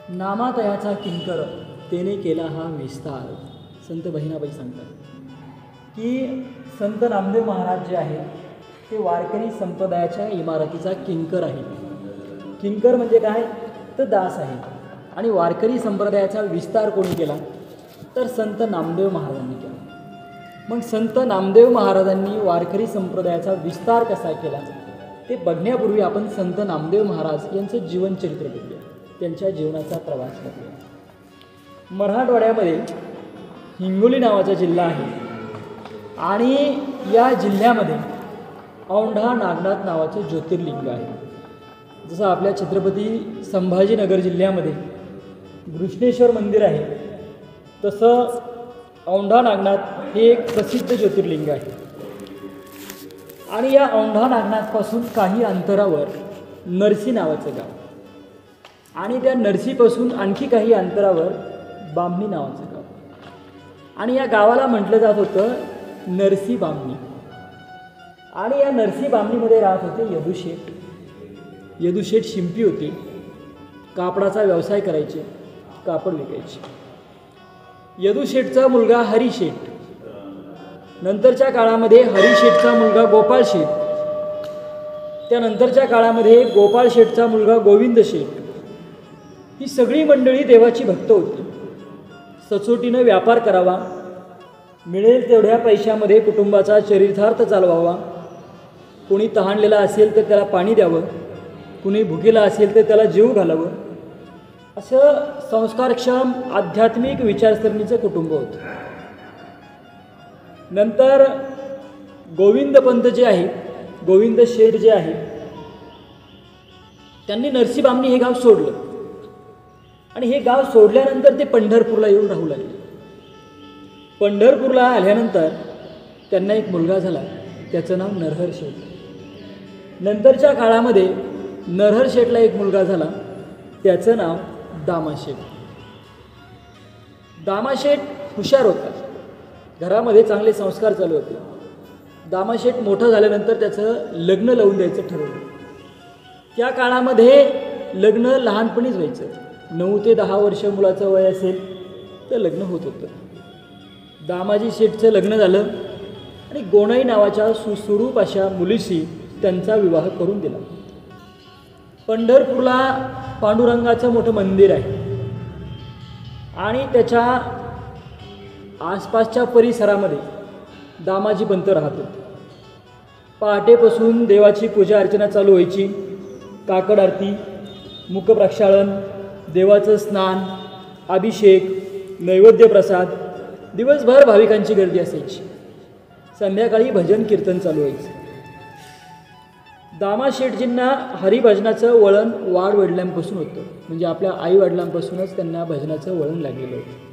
नामातयाचा किंकर तेने केला हा विस्तार. संत बहिणाबाई सांगतात की संत नामदेव महाराज जे आहेत ते वारकरी संप्रदायाच्या इमारतीचा किंकर आहे. किंकर म्हणजे काय तर दास आहे. आणि वारकरी संप्रदायाचा विस्तार कोणी केला तर संत नामदेव महाराजांनी केला. मग संत नामदेव महाराजांनी वारकरी संप्रदायाचा विस्तार कसा केला ते बघण्यापूर्वी आपण संत नामदेव महाराज यांचं जीवनचरित्र बघूया, त्यांच्या जीवनाचा प्रवास बघूया. मराठवाड्यामध्ये हिंगोली नावाचा जिल्हा आहे आणि या जिल्ह्यामध्ये औंढा नागनाथ नावाचं ज्योतिर्लिंग आहे. जसं आपल्या छत्रपती संभाजीनगर जिल्ह्यामध्ये घृष्णेश्वर मंदिर आहे तसं औंढा नागनाथ हे एक प्रसिद्ध ज्योतिर्लिंग आहे. आणि या औंढा नागनाथपासून काही अंतरावर नरसी नावाचं गाव आणि त्या नरसीपासून आणखी काही अंतरावर बामणी नावाचं गाव आणि या गावाला म्हटलं जात होतं नरसी बामणी. आणि या नरसी बामणीमध्ये राहत होते यदुशेठ. यदुशेठ शिंपी होते, कापडाचा व्यवसाय करायचे, कापड विकायचे. यदुशेठचा मुलगा हरिशेठ, नंतरच्या काळामध्ये हरिशेठचा मुलगा गोपाळ शेठ, त्यानंतरच्या काळामध्ये गोपाळ शेठचा मुलगा गोविंद शेठ. ही सगळी मंडळी देवाची भक्त होती. सचोटीनं व्यापार करावा, मिळेल तेवढ्या पैशामध्ये कुटुंबाचा चरितार्थ चालवावा. कोणी तहानलेला असेल तर त्याला पाणी द्यावं, कुणी भुकेला असेल तर त्याला जेवू घालावं. असं संस्कारक्षम आध्यात्मिक विचारसरणीचं कुटुंब होतं. नंतर गोविंद पंत जे आहेत, गोविंद शेठ जे आहेत, त्यांनी नरसी बामणी हे गाव सोडलं आणि हे गाव सोडल्यानंतर ते पंढरपूरला येऊन राहू लागले. पंढरपूरला आल्यानंतर त्यांना एक मुलगा झाला, त्याचं नाव नरहर शेठ. नंतरच्या काळामध्ये नरहर शेठला एक मुलगा झाला, त्याचं नाव दामाशेठ. दामाशेठ हुशार होता, घरामध्ये चांगले संस्कार चालू होते. दामाशेठ मोठं झाल्यानंतर त्याचं लग्न लावून द्यायचं ठरवलं. त्या काळामध्ये लग्न लहानपणीच व्हायचं. 9 ते 10 वर्ष मुलाचं वय असेल तर लग्न होत होतं. दामाजी शेठचं लग्न झालं आणि गोणाई नावाच्या सुस्वरूप अशा मुलीशी त्यांचा विवाह करून दिला. पंढरपूरला पांडुरंगाचं मोठं मंदिर आहे आणि त्याच्या आसपासच्या परिसरामध्ये दामाजी पंत राहत होते. पहाटेपासून देवाची पूजा अर्चना चालू व्हायची. काकड आरती, मुखप्रक्षालन, देवाचं स्नान, अभिषेक, नैवेद्य प्रसाद, दिवसभर भाविकांची गर्दी असायची. संध्याकाळी भजन कीर्तन चालू व्हायचं. दामाशेठजींना हरिभजनाचं वळण वाडवडिलांपासून होतं, म्हणजे आपल्या आईवडिलांपासूनच त्यांना भजनाचं वळण लागलेलं होतं.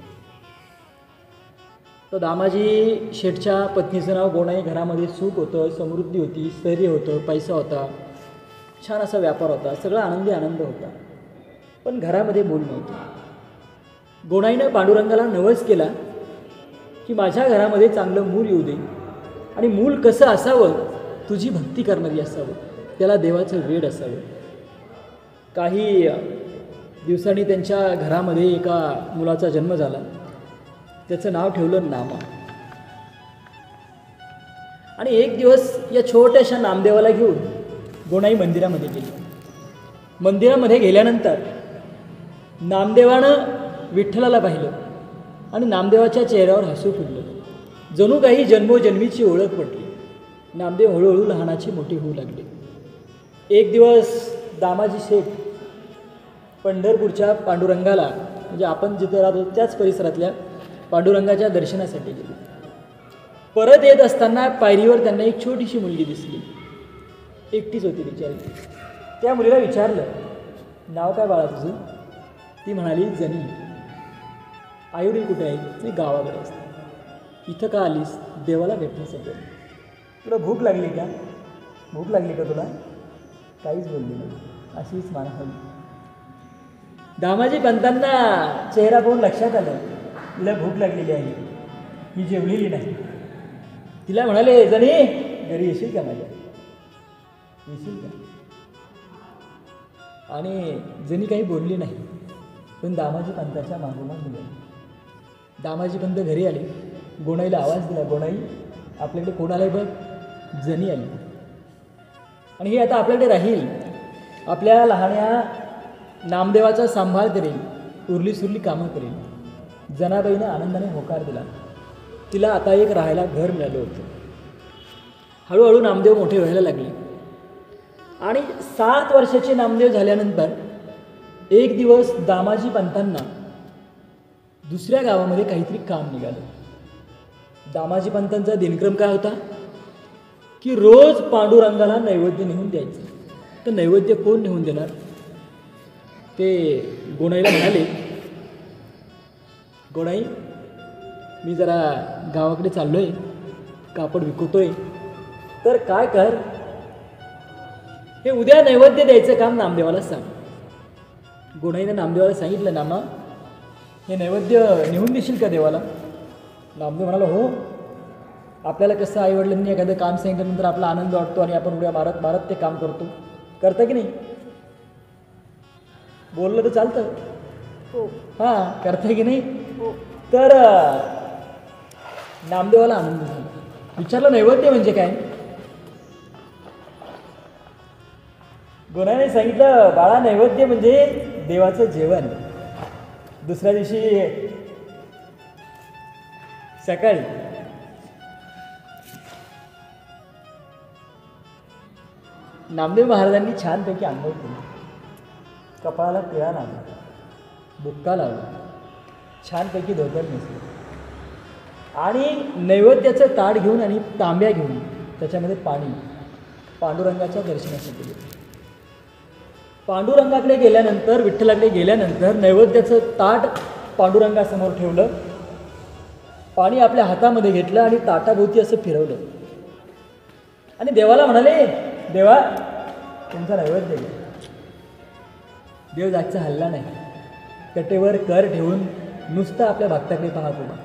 तर दामाजी शेठच्या पत्नीचं नाव गोणाई. घरामध्ये सुख होतं, समृद्धी होती, स्थैर्य होतं, पैसा होता, छान असा व्यापार होता, सगळा आनंदी आनंद होता. पण घरामध्ये मूल नव्हतं. गोणाईनं पांडुरंगाला नवस केला की माझ्या घरामध्ये चांगलं मूल येऊ दे आणि मूल कसं असावं, तुझी भक्ती करणारी असावं, त्याला देवाचं वेड असावं. काही दिवसांनी त्यांच्या घरामध्ये एका मुलाचा जन्म झाला. त्याचं नाव ठेवलं नामा. आणि एक दिवस या छोट्याशा नामदेवाला घेऊन गोणाई मंदिरामध्ये गेली. मंदिरामध्ये गेल्यानंतर नामदेवानं विठ्ठलाला पाहिलं आणि नामदेवाच्या चेहऱ्यावर हसू फुटलं. जणू काही जन्मोजन्मीची ओळख पटली. नामदेव हळूहळू लहानाची मोठी होऊ लागली. एक दिवस दामाजी शेठ पंढरपूरच्या पांडुरंगाला, म्हणजे आपण जिथे राहतो त्याच परिसरातल्या पांडुरंगाच्या दर्शनासाठी गेले. परत येत असताना पायरीवर त्यांना एक छोटीशी मुलगी दिसली. एकटीच होती बिचारी. त्या मुलीला विचारलं, नाव काय बाळा तुझं? ती म्हणाली, जनी. आईवडील कुठे आहे? मी गावाकडे असते. इथं का आलीस? देवाला भेटण्यासाठी. तुला भूक लागली का? भूक लागली का तुला? काहीच बोलली नाही, अशीच मान हलली. दामाजी पंतांना चेहरा पाहून लक्षात आलं, तिला भूक लागलेली आहे, ही जेवलेली नाही. तिला म्हणाले, जणी घरी येशील का माझ्या? येशील का? आणि जणी काही बोलली नाही. पण दामाजी पंताच्या मागोमाग निघाले. दामाजी पंत घरी आले. गोणाईला आवाज दिला, गोणाई आपल्याकडे कोण आलं आहे बघ. जनी आली. आणि ही आता आपल्याकडे राहील, आपल्या लहान्या नामदेवाचा सांभाळ करेल, उरली सुरली कामं करेल. जनाबाईनं आनंदाने होकार दिला. तिला आता एक राहायला घर मिळालं होतं. हळूहळू नामदेव मोठे व्हायला लागले. आणि 7 वर्षाचे नामदेव झाल्यानंतर एक दिवस दामाजी पंतांना दुसऱ्या गावामध्ये काहीतरी काम निघालं. दामाजी पंतांचा दिनक्रम काय होता की रोज पांडुरंगाला नैवेद्य नेऊन द्यायचं. तर नैवेद्य कोण नेऊन देणार? ते गोणाईला म्हणाले, गोणाई मी जरा गावाकडे चाललो आहे, कापड विकतोय, तर काय कर, हे उद्या नैवेद्य द्यायचं काम नामदेवाला सांग. गोणाईनं नामदेवाला सांगितलं, नामा हे नैवेद्य नेऊन देशील का देवाला? नामदेव म्हणाला, हो. आपल्याला कसं आईवडिलांनी एखादं काम सांगितल्यानंतर आपला आनंद वाटतो आणि आपण उड्या मारत मारत ते काम करतो. करता की नाही? बोललं तर चालतं. हो. हां, करता की नाही? हो. तर नामदेवाला आनंद झाला. विचारलं, नैवेद्य म्हणजे काय? गोणाईने सांगितलं, बाळा नैवेद्य म्हणजे देवाचं जेवण. दुसऱ्या दिवशी सकाळी नामदेव महाराजांनी छानपैकी आंघोळ केली, कपाळाला टिळा लावला, बुक्का लावला, छानपैकी धोतर नेसलं आणि नैवेद्याचं ताट घेऊन आणि तांब्या घेऊन त्याच्यामध्ये पाणी पांडुरंगाच्या दर्शनासाठी गेले. पांडुरंगाकडे गेल्यानंतर, विठ्ठलाकडे गेल्यानंतर नैवेद्याचं ताट पांडुरंगासमोर ठेवलं, पाणी आपल्या हातामध्ये घेतलं आणि ताटाभोवती असं फिरवलं आणि देवाला म्हणाले, देवा तुमचा नैवेद्य घ्या. देव जागचा हल्ला नाही, कटेवर कर ठेवून नुसतं आपल्या भक्ताकडे पाहत होता.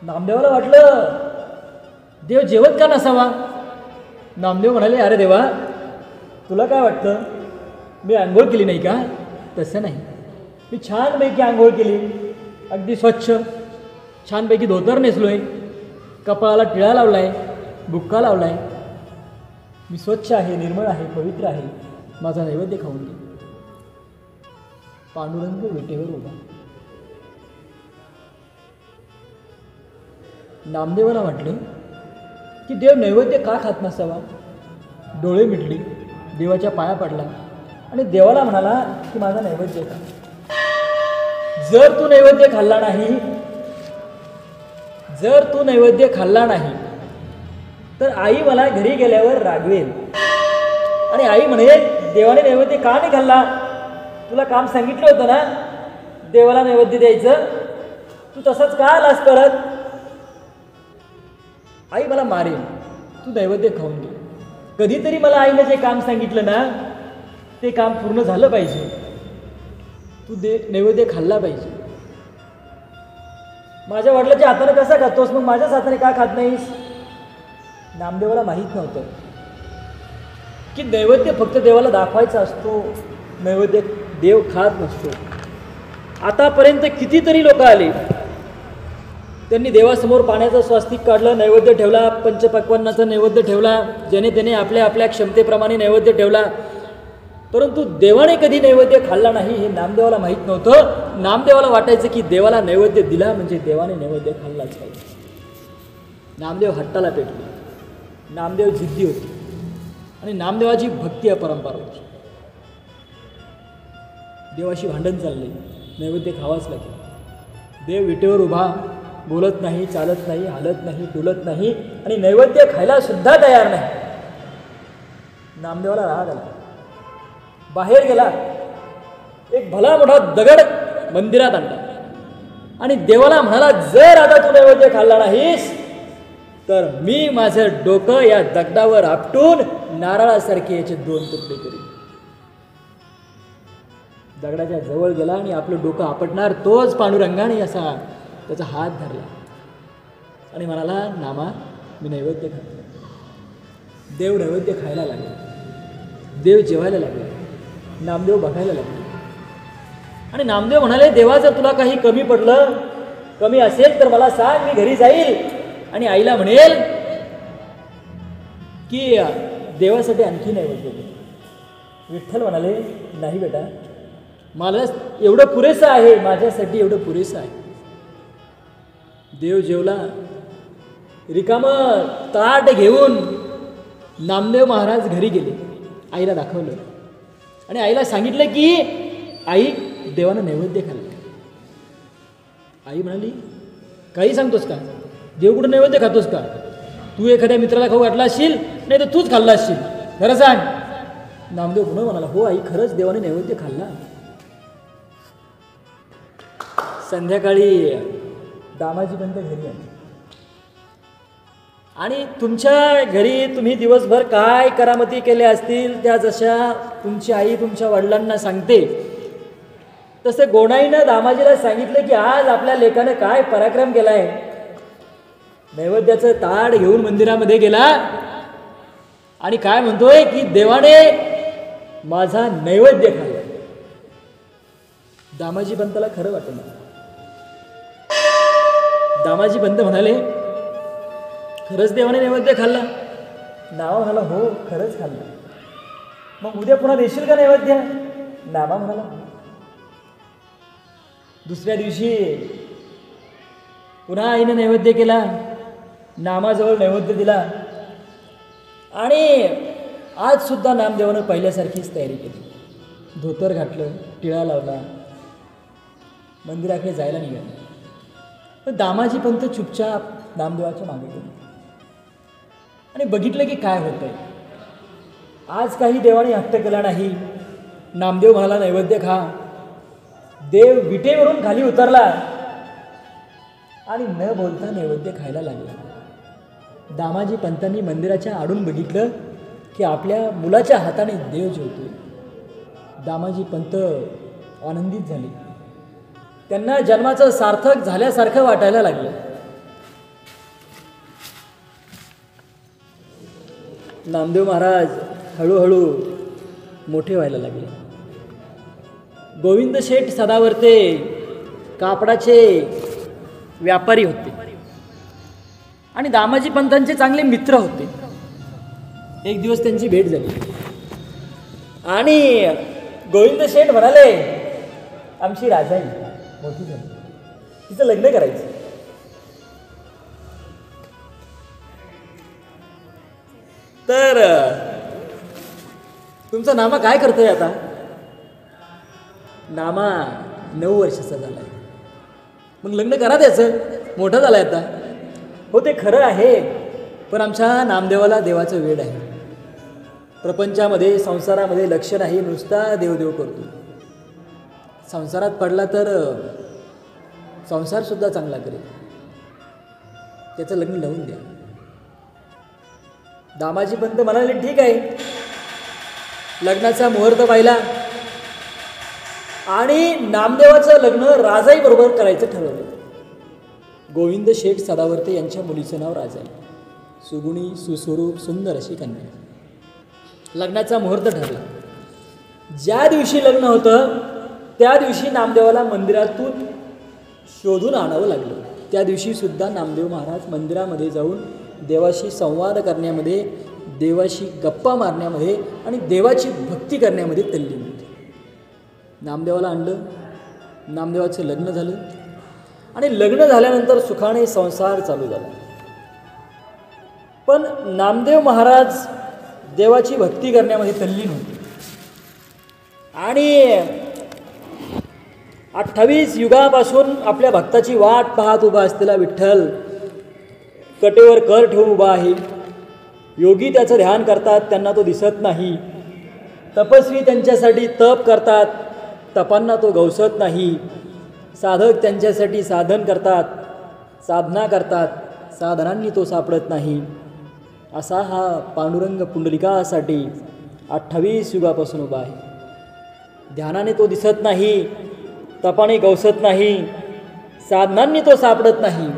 नामदेवाला वाटलं देव जेवत का नसावा. नामदेव म्हणाले, अरे देवा तुला काय वाटतं, मी आंघोळ केली नाही का? तसं नाही, मी छानपैकी आंघोळ केली, अगदी स्वच्छ, छानपैकी धोतर नेसलोय, कपाळाला टिळा लावलाय, बुक्का लावलाय, मी स्वच्छ आहे, निर्मळ आहे, पवित्र आहे, माझा नैवेद्य खाऊन घे. पांडुरंग विटेवर उभा. नामदेवाला म्हटलं की देव नैवेद्य का खात नसावा. डोळे मिटली, देवाच्या पाया पडला आणि देवाला म्हणाला की माझा नैवेद्य खा. जर तू नैवेद्य खाल्ला नाही, जर तू नैवेद्य खाल्ला नाही तर आई मला घरी गेल्यावर रागवेल आणि आई म्हणेल, देवाने नैवेद्य का नाही खाल्ला? तुला काम सांगितलं होतं ना देवाला नैवेद्य द्यायचं, तू तसंच का आलास परत? आई मला मारेल, तू नैवेद्य खाऊन घे. कधीतरी मला आईने जे काम सांगितलं ना ते काम पूर्ण झालं पाहिजे, तू नैवेद्य खाल्ला पाहिजे. माझ्या वडिलांच्या हाताने कसा खातोस, मग माझ्याच हाताने का खात नाहीस? नामदेवाला माहीत नव्हतं की नैवेद्य फक्त देवाला दाखवायचा असतो, नैवेद्य देव खात नसतो. आतापर्यंत कितीतरी लोक आले, त्यांनी देवासमोर पाण्याचं स्वास्तिक काढलं, नैवेद्य ठेवला, पंचपक्वान्नाचा नैवेद्य ठेवला, ज्याने त्याने आपल्या आपल्या क्षमतेप्रमाणे नैवेद्य ठेवला, परंतु देवाने कधी नैवेद्य खाल्ला नाही हे नामदेवाला माहीत नव्हतं. नामदेवाला वाटायचं की देवाला नैवेद्य दिला म्हणजे देवाने नैवेद्य खाल्लाच पाहिजे. नामदेव हट्टाला पेटले, नामदेव जिद्दी होती आणि नामदेवाची भक्ती अपरंपार होती. देवाशी भांडण चालले, नैवेद्य खावाच लागेल. देव विटेवर उभा, बोलत नाही, चालत नाही, हालत नाही, डुलत नाही आणि नैवेद्य खायला सुद्धा तयार नाही. नामदेवाला राग आला, बाहेर गेला, एक भला मोठा दगड मंदिरात आणला आणि देवाला म्हणाला, जर आता तू नैवेद्य खाल्ला नाहीस तर मी माझं डोकं या दगडावर आपटून नारळासारखे याचे 2 तुकडे करीन. दगडाच्या जवळ गेला आणि आपलं डोकं आपटणार तोच पांडुरंगाने असा त्याचा हात धरला आणि म्हणाला, नामा मी नैवेद्य खातो. देव नैवेद्य खायला लागला, देव जेवायला लागला, नामदेव बघायला लागले. आणि नामदेव म्हणाले, देवा जर तुला काही कमी पडलं, कमी असेल तर मला सांग, मी घरी जाईल आणि आईला म्हणेल की देवासाठी आणखी नैवेद्य दे. विठ्ठल म्हणाले, नाही बेटा, मला एवढं पुरेसं आहे, माझ्यासाठी एवढं पुरेसं आहे. देव जेवला. रिकामं ताट घेऊन नामदेव महाराज घरी गेले. आईला दाखवलं आणि आईला सांगितलं की आई, देवानं नैवेद्य खाल्ला. आई म्हणाली, काही सांगतोस का? देव कुठं नैवेद्य खातोस का? तू एखाद्या मित्राला खाऊ घातला असशील, नाही तर तूच खाल्ला असशील, खरं सांग. नामदेव पुन्हा म्हणाला, हो आई, खरंच देवाने नैवेद्य खाल्ला. संध्याकाळी दामाजी पंत घरी आले आणि तुमच्या घरी तुम्ही दिवसभर काय करामती केल्या असतील त्या जशा तुमची आई तुमच्या वडिलांना सांगते, तसे गोणाईनं दामाजीला सांगितलं की आज आपल्या लेकानं काय पराक्रम केलाय. नैवेद्याचं ताट घेऊन मंदिरामध्ये गेला आणि काय म्हणतोय की देवाने माझा नैवेद्य खाल्ला. दामाजी पंताला खरं वाटलं. दामाजी पंत म्हणाले, खरंच देवाने नैवेद्य खाल्ला? नामा म्हणाला, हो, खरंच खाल्ला. मग उद्या पुन्हा देशील का नैवेद्य? नामा म्हणाला. दुसऱ्या दिवशी पुन्हा आईने नैवेद्य केला. नामाजवळ नैवेद्य दिला आणि आज सुद्धा नामदेवानं पहिल्यासारखीच तयारी केली. धोतर घातलं, टिळा लावला, मंदिराकडे जायला निघाला. पण दामाजी पंत चुपचाप नामदेवाच्या मागे गेले आणि बघितलं की काय होतंय. आज काही देवाने हट्ट केला नाही. नामदेव म्हणाला, नैवेद्य खा. देव विटेवरून खाली उतरला आणि न बोलता नैवेद्य खायला लागला. दामाजी पंतांनी मंदिराच्या आडून बघितलं की आपल्या मुलाच्या हाताने देव जेवतोय. दामाजी पंत आनंदित झाले. त्यांना जन्माचं सार्थक झाल्यासारखं वाटायला लागलं. नामदेव महाराज हळूहळू मोठे व्हायला लागले. गोविंद शेठ सदावर्ते कापडाचे व्यापारी होते आणि दामाजी पंतांचे चांगले मित्र होते. एक दिवस त्यांची भेट झाली आणि गोविंद शेठ म्हणाले, आमची राजाई मोठी झाली, तिचं लग्न करायचं. तर तुमचा नामा काय करतोय आता? नामा 9 वर्षाचा झाला. मग लग्न करा त्याचं, मोठा झालाय आता. हो, ते खरं आहे, पण आमच्या नामदेवाला देवाचं वेड आहे. प्रपंचामध्ये संसारामध्ये लक्ष नाही, नुसता देवदेव करतो. संसारात पडला तर संसारसुद्धा चांगला करेल, त्याचं लग्न लावून द्या. दामाजी पंत म्हणाले, ठीक आहे. लग्नाचा मुहूर्त पाहिला आणि नामदेवाचं लग्न राजाई बरोबर करायचं ठरवलं. गोविंद शेठ सदावर्ते यांच्या मुलीचं नाव राजाई, सुगुणी, सुस्वरूप, सुंदर अशी कन्या. लग्नाचा मुहूर्त ठरला. ज्या दिवशी लग्न होतं त्या दिवशी नामदेवाला मंदिरातून शोधून आणावं लागलं. त्या दिवशी सुद्धा नामदेव महाराज मंदिरामध्ये जाऊन देवाशी संवाद करण्यामध्ये, देवाशी गप्पा मारण्यामध्ये आणि देवाची भक्ती करण्यामध्ये तल्लीन होते. नामदेवाला आणलं, नामदेवाचं लग्न झालं आणि लग्न झाल्यानंतर सुखाने संसार चालू झाला. पण नामदेव महाराज देवाची भक्ती करण्यामध्ये तल्लीन होते आणि 28 युगापासून आपल्या भक्ताची वाट पाहत उभा असलेला विठ्ठल कटेवर कर ठेवून उभा आहे. योगी त्याचं ध्यान करतात, त्यांना तो दिसत नाही. तपस्वी त्यांच्यासाठी तप करतात, तपांना तो गवसत नाही. साधक त्यांच्यासाठी साधन करतात, साधना करतात, साधनांनी तो सापडत नाही. असा हा पांडुरंग पुंडलिकासाठी 28 युगापासून उभा आहे. ध्यानाने तो दिसत नाही, तपाने गवसत नाही, साधनांनी तो सापडत नाही.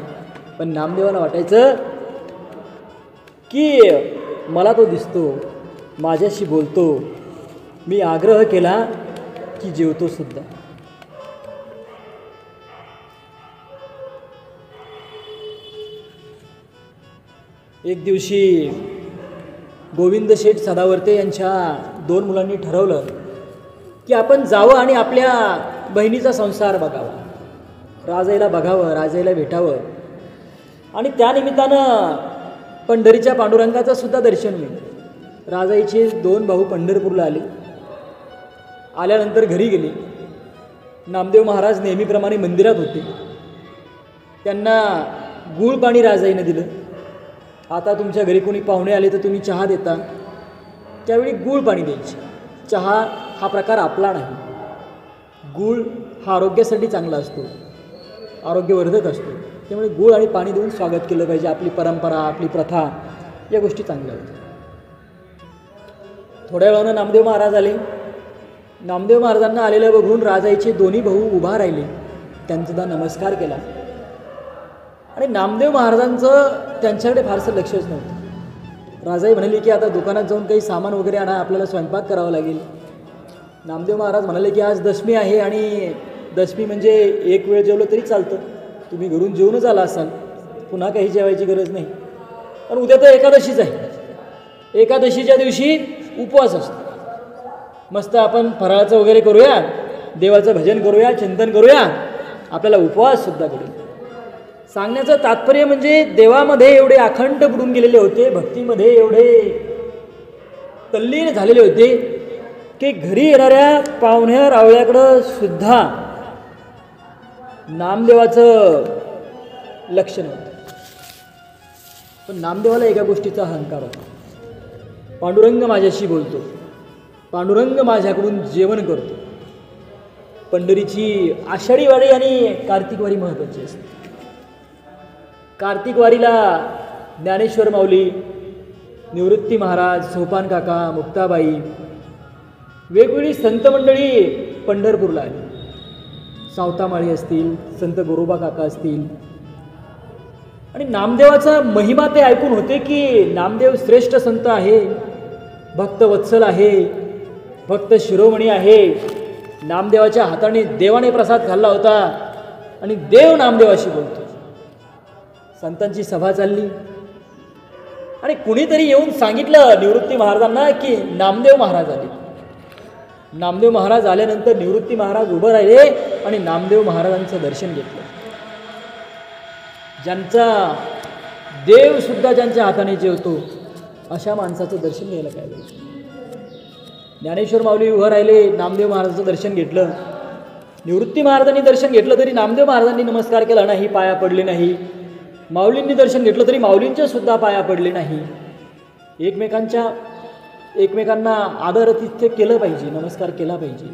पण नामदेवाला वाटायचं की मला तो दिसतो, माझ्याशी बोलतो, मी आग्रह केला की जेवतो सुद्धा. एक दिवशी गोविंद शेठ सदावर्ते यांच्या 2 मुलांनी ठरवलं की आपण जावं आणि आपल्या बहिणीचा संसार बघावा, राजाईला बघावं, राजाईला भेटावं आणि त्यानिमित्तानं पंढरीच्या पांडुरंगाचं सुद्धा दर्शन होईल. राजाईचे 2 भाऊ पंढरपूरला आले. आल्यानंतर घरी गेले. नामदेव महाराज नेहमीप्रमाणे मंदिरात होते. त्यांना गूळ पाणी राजाईनं दिलं. आता तुमच्या घरी कोणी पाहुणे आले तर तुम्ही चहा देता, त्यावेळी गूळ पाणी द्यायचे. चहा हा प्रकार आपला नाही. गूळ हा आरोग्यासाठी चांगला असतो, आरोग्यवर्धक असतो. त्यामुळे गूळ आणि पाणी देऊन स्वागत केलं पाहिजे. आपली परंपरा, आपली प्रथा, या गोष्टी चांगल्या होत्या. थोड्या वेळानं नामदेव महाराज आले. नामदेव महाराजांना आलेलं बघून राजाईचे 2 भाऊ उभा राहिले. त्यांचा नमस्कार केला आणि नामदेव महाराजांचं त्यांच्याकडे फारसं लक्षच नव्हतं. राजाई म्हणाली की आता दुकानात जाऊन काही सामान वगैरे आणा, आपल्याला स्वयंपाक करावा लागेल. नामदेव महाराज म्हणाले की आज दशमी आहे आणि दशमी म्हणजे एक वेळ जेवलं तरी चालतं, तुम्ही घरून जेवूनच आला असाल, पुन्हा काही जेवायची गरज नाही. पण उद्या तर एकादशीच आहे. एकादशीच्या दिवशी उपवास असतो. मस्त आपण फराळाचं वगैरे करूया, देवाचं भजन करूया, चिंतन करूया, आपल्याला उपवाससुद्धा करूया. सांगण्याचं तात्पर्य म्हणजे देवामध्ये एवढे अखंड बुडून गेलेले होते, भक्तीमध्ये एवढे तल्लीन झालेले होते की घरी येणाऱ्या पाहुण्या रावळ्याकडं सुद्धा नामदेवाचं लक्ष नव्हतं. पण नामदेवाला एका गोष्टीचा अहंकार होता. पांडुरंग माझ्याशी बोलतो, पांडुरंग माझ्याकडून जेवण करतो. पंढरीची आषाढी वारी आणि कार्तिक वारी महत्त्वाची असते. कार्तिक वारीला ज्ञानेश्वर माऊली, निवृत्ती महाराज, सोपान काका, मुक्ताबाई, वेगवेगळी संत मंडळी पंढरपूरला आली. सावतामाळी असतील, संत गोरोबा काका असतील. आणि नामदेवाचा महिमा ते ऐकून होते की नामदेव श्रेष्ठ संत आहे, भक्त वत्सल आहे, भक्त शिरोमणी आहे. नामदेवाच्या हाताने देवाने प्रसाद खाल्ला होता आणि देव नामदेवाशी बोलतो. संतांची सभा चालली आणि कुणीतरी येऊन सांगितलं निवृत्ती महाराजांना की नामदेव महाराज आले. नामदेव महाराज आल्यानंतर निवृत्ती महाराज उभं राहिले आणि नामदेव महाराजांचं दर्शन घेतलं. ज्यांचा देवसुद्धा ज्यांच्या हाताने जेवतो अशा माणसाचं दर्शन घ्यायला काय पाहिजे. ज्ञानेश्वर माऊली उभं राहिले, नामदेव महाराजांचं दर्शन घेतलं. निवृत्ती महाराजांनी दर्शन घेतलं तरी नामदेव महाराजांनी नमस्कार केला नाही, पाया पडले नाही. माऊलींनी दर्शन घेतलं तरी माऊलींच्या सुद्धा पाया पडले नाही. एकमेकांना आदरातिथ्य केलं पाहिजे, नमस्कार केला पाहिजे.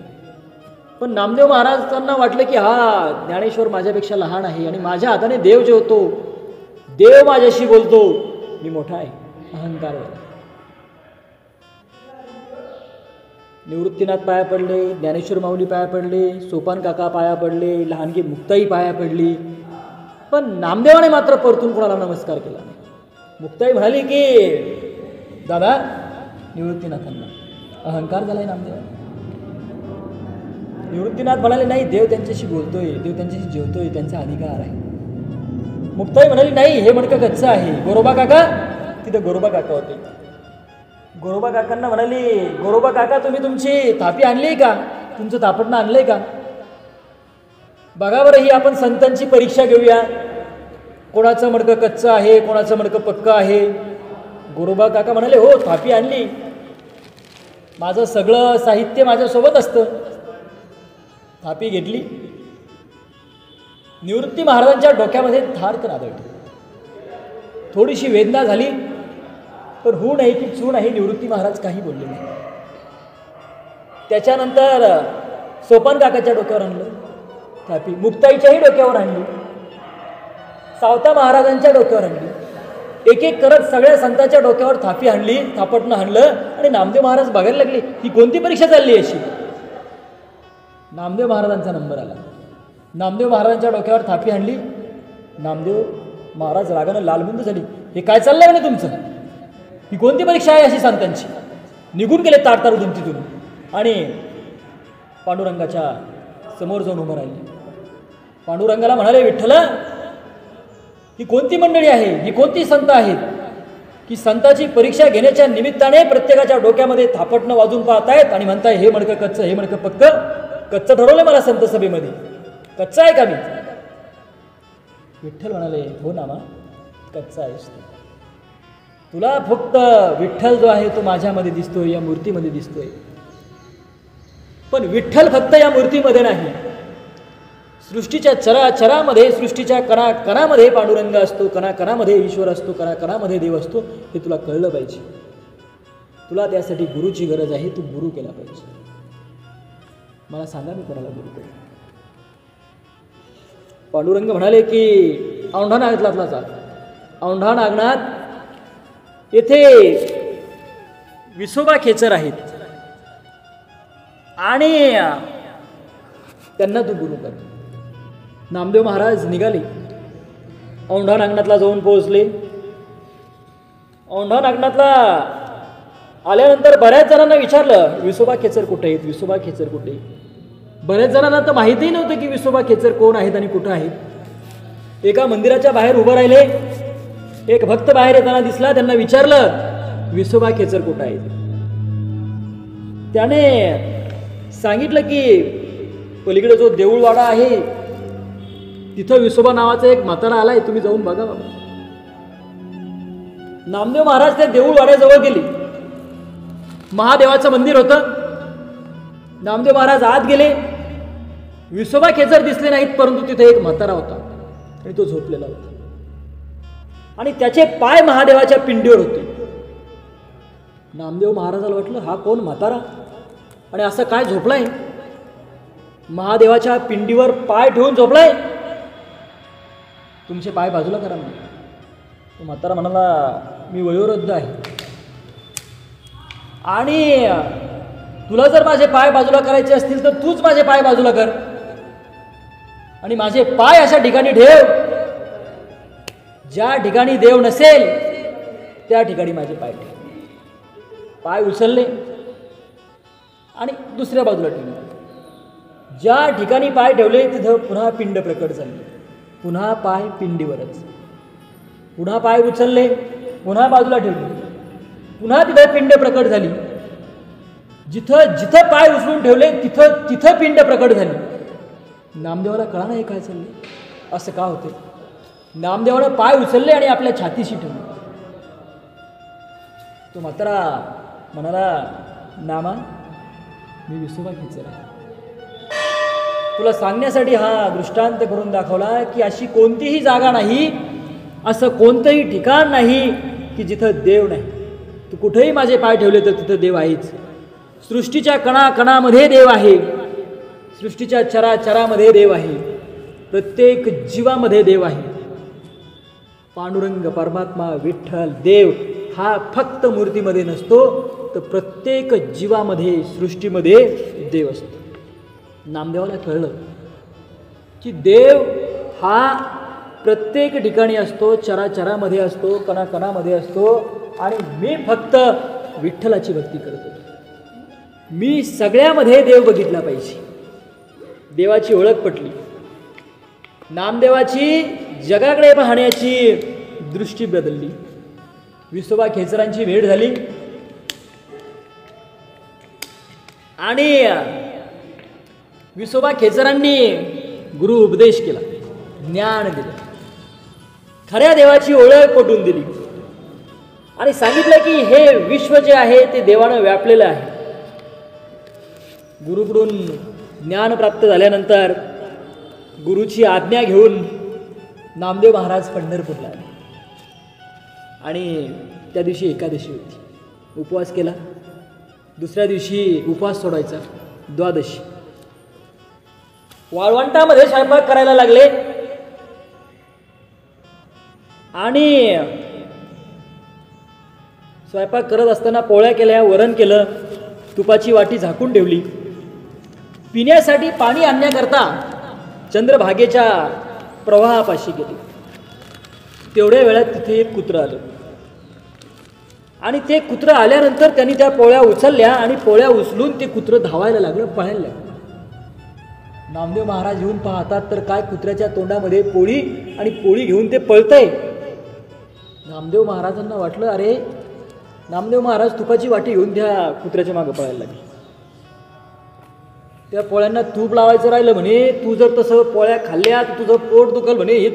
पण नामदेव महाराजांना वाटलं की हा ज्ञानेश्वर माझ्यापेक्षा लहान आहे आणि माझ्या हाताने देव जेवतो, देव माझ्याशी बोलतो, मी मोठा आहे, अहंकार आहे. निवृत्तीनाथ पाया पडले, ज्ञानेश्वर माऊली पाया पडले, सोपान काका पाया पडले, लहानगी मुक्ताई पाया पडली. पण नामदेवाने मात्र परतून कोणाला नमस्कार केला नाही. मुक्ताई म्हणाली की दादा, निवृत्तीनाथांना अहंकार झालाय नामदेवा. निवृत्तीनाथ म्हणाले नाही, देव त्यांच्याशी बोलतोय, देव त्यांच्याशी जेवतोय, त्यांचा अधिकार आहे. मुक्ताई म्हणाली नाही, हे मडकं कच्चं आहे. गोरोबा काका, तिथं गोरोबा काका होते. गोरोबा काकांना म्हणाली, गोरोबा काका तुम्ही तुमची थापी आणली का, तुमचं तापटणं आणलंय का, बघा बरं, ही आपण संतांची परीक्षा घेऊया, कोणाचं मडकं कच्चं आहे, कोणाचं मडकं पक्कं आहे. गोरोबा काका म्हणाले हो, थापी आणली, माझं सगळं साहित्य माझ्यासोबत असतं. थापी घेतली. निवृत्ती महाराजांच्या डोक्यामध्ये धाडकन आदळली. थोडीशी वेदना झाली, पण हो नाही की चू नाही, निवृत्ती महाराज काही बोलले नाही. त्याच्यानंतर सोपान काकाच्या डोक्यावर आणलं थापी, मुक्ताईच्याही डोक्यावर आणली, सावता महाराजांच्या डोक्यावर आणली. एक एक करत सगळ्या संतांच्या डोक्यावर थापी आणली, थापटणं आणलं आणि नामदेव महाराज बघायला लागले ही कोणती परीक्षा चालली अशी. नामदेव महाराजांचा नंबर आला. नामदेव महाराजांच्या डोक्यावर थापी आणली. नामदेव महाराज रागानं लालबुंद झाली. हे काय चाललंय म्हणे तुमचं, ही कोणती परीक्षा आहे अशी संतांची. निघून गेले ताडताड उठून तिथून आणि पांडुरंगाच्या समोर जाऊन उभं राहिले. पांडुरंगाला म्हणाले, विठ्ठला, ही कोणती मंडळी आहे, ही कोणती संत आहेत, की संताची परीक्षा घेण्याच्या निमित्ताने प्रत्येकाच्या डोक्यामध्ये थापटणं वाजून पाहतायत आणि म्हणताय हे मडकं कच्चं, हे मडकं पक्क. कच्चं ठरवलंय मला संत सभेमध्ये, कच्चा आहे का मी? विठ्ठल म्हणाले, हो नामा, कच्चा आहेस तू. तुला फक्त विठ्ठल जो आहे तो माझ्यामध्ये दिसतोय, या मूर्तीमध्ये दिसतोय. पण विठ्ठल फक्त या मूर्तीमध्ये नाही, सृष्टीच्या चराचरामध्ये, सृष्टीच्या कणाकणामध्ये पांडुरंग असतो, कणाकणामध्ये ईश्वर असतो, कणाकणामध्ये देव असतो. हे तुला कळलं पाहिजे. तुला त्यासाठी गुरुची गरज आहे. तू गुरु केला पाहिजे. मला सांगा, मी कोणाला गुरु करेन? पांडुरंग म्हणाले की औंढा नागनाथला जा. औंढा नागनाथ येथे विसोबा खेचर आहेत आणि त्यांना तू गुरु कर. नामदेव महाराज निघाले, औंढा नागनाथला जाऊन पोहोचले. औंढा नागनाथला आल्यानंतर बऱ्याच जणांना विचारलं, विसोबा खेचर कुठे आहेत, विसोबा खेचर कुठे? बऱ्याच जणांना तर माहितीही नव्हतं की विसोबा खेचर कोण आहेत आणि कुठं आहेत. एका मंदिराच्या बाहेर उभं राहिले. एक भक्त बाहेर येताना दिसला. त्यांना विचारलं, विसोबा खेचर कुठं आहेत? त्याने सांगितलं की पलीकडे जो देऊळवाडा आहे तिथं विसोबा नावाचा एक म्हातारा आलाय, तुम्ही जाऊन बघा बाबा. नामदेव महाराज त्या देऊळवाड्याजवळ गेले. महादेवाचं मंदिर होतं. नामदेव महाराज आत गेले. विसोबा खेचर दिसले नाहीत, परंतु तिथे एक म्हातारा होता आणि तो झोपलेला होता आणि त्याचे पाय महादेवाच्या पिंडीवर होते. नामदेव महाराजाला वाटलं, हा कोण म्हातारा आणि असं काय झोपलाय? महादेवाच्या पिंडीवर पाय ठेवून झोपलाय. तुमचे पाय बाजूला करा म्हणजे. तो म्हातारा म्हणाला, मी वयोवृद्ध आहे आणि तुला जर माझे पाय बाजूला करायचे असतील तर तूच माझे पाय बाजूला कर आणि माझे पाय अशा ठिकाणी ठेव ज्या ठिकाणी देव नसेल त्या ठिकाणी माझे पाय ठेव. पाय उचलले आणि दुसऱ्या बाजूला ठेवले. ज्या ठिकाणी पाय ठेवले तिथं पुन्हा पिंड प्रकट झाली. पुन्हा पाय पिंडीवरच. पुन्हा पाय उचलले, पुन्हा बाजूला ठेवले, पुन्हा तिथं पिंड प्रकट झाली. जिथं जिथं पाय उचलून ठेवले तिथं तिथं पिंड प्रकट झाली. नामदेवाला कळा नाही काय चालले, असं का होते? नामदेवाने पाय उचलले आणि आपल्या छातीशी ठेवले. तो म्हातारा म्हणाला, नामा, मी विसोबा खेचर आहे. तुला सांगण्यासाठी हा दृष्टांत करून दाखवला की अशी कोणतीही जागा नाही, असं कोणतंही ठिकाण नाही की जिथं देव नाही. तू कुठेही माझे पाय ठेवले तर तिथं देव आहेच. सृष्टीच्या कणाकणामध्ये देव आहे. सृष्टीच्या चराचरामध्ये देव आहे. प्रत्येक जीवामध्ये देव आहे. पांडुरंग, परमात्मा, विठ्ठल, देव हा फक्त मूर्तीमध्ये नसतो, तर प्रत्येक जीवामध्ये, सृष्टीमध्ये देव असतो. नामदेवाला कळलं की देव हा प्रत्येक ठिकाणी असतो, चराचरामध्ये असतो, कणाकणामध्ये असतो आणि मी फक्त विठ्ठलाची भक्ती करतो. मी सगळ्यामध्ये देव बघितला पाहिजे. देवाची ओळख पटली. नामदेवाची जगाकडे पाहण्याची दृष्टी बदलली. विसोबा खेचरांची भेट झाली आणि विसोबा खेचरांनी गुरु उपदेश केला, ज्ञान दिलं, खऱ्या देवाची ओळख पटवून दिली आणि सांगितलं की हे विश्व जे आहे ते देवानं व्यापलेलं आहे. गुरुकडून ज्ञान प्राप्त झाल्यानंतर गुरुची आज्ञा घेऊन नामदेव महाराज पंढरपूरला आले आणि त्या दिवशी एकादशी होती. उपवास केला. दुसऱ्या दिवशी उपवास सोडायचा, द्वादशी. वाळवंटामध्ये स्वयंपाक करायला लागले आणि स्वयंपाक करत असताना पोळ्या केल्या, वरण केलं, तुपाची वाटी झाकून ठेवली. पिण्यासाठी पाणी आणण्याकरता चंद्रभागेच्या प्रवाहापाशी गेली. तेवढ्या वेळात तिथे एक कुत्रं आलं आणि ते कुत्रं आल्यानंतर त्यांनी त्या पोळ्या उचलल्या आणि पोळ्या उचलून ते कुत्रं धावायला लागलं, पळायला लागलं. नामदेव महाराज येऊन पाहतात तर काय कुत्र्याच्या तोंडामध्ये पोळी आणि पोळी घेऊन ते पळतंय. नामदेव महाराजांना वाटलं, अरे नामदेव महाराज तुपाची वाटी घेऊन त्या कुत्र्याच्या मागं पळायला लागले. त्या पोळ्यांना तूप लावायचं राहिलं म्हणे, तू जर तसं पोळ्या खाल्ल्या तर तुझं पोट दुखल म्हणे, हे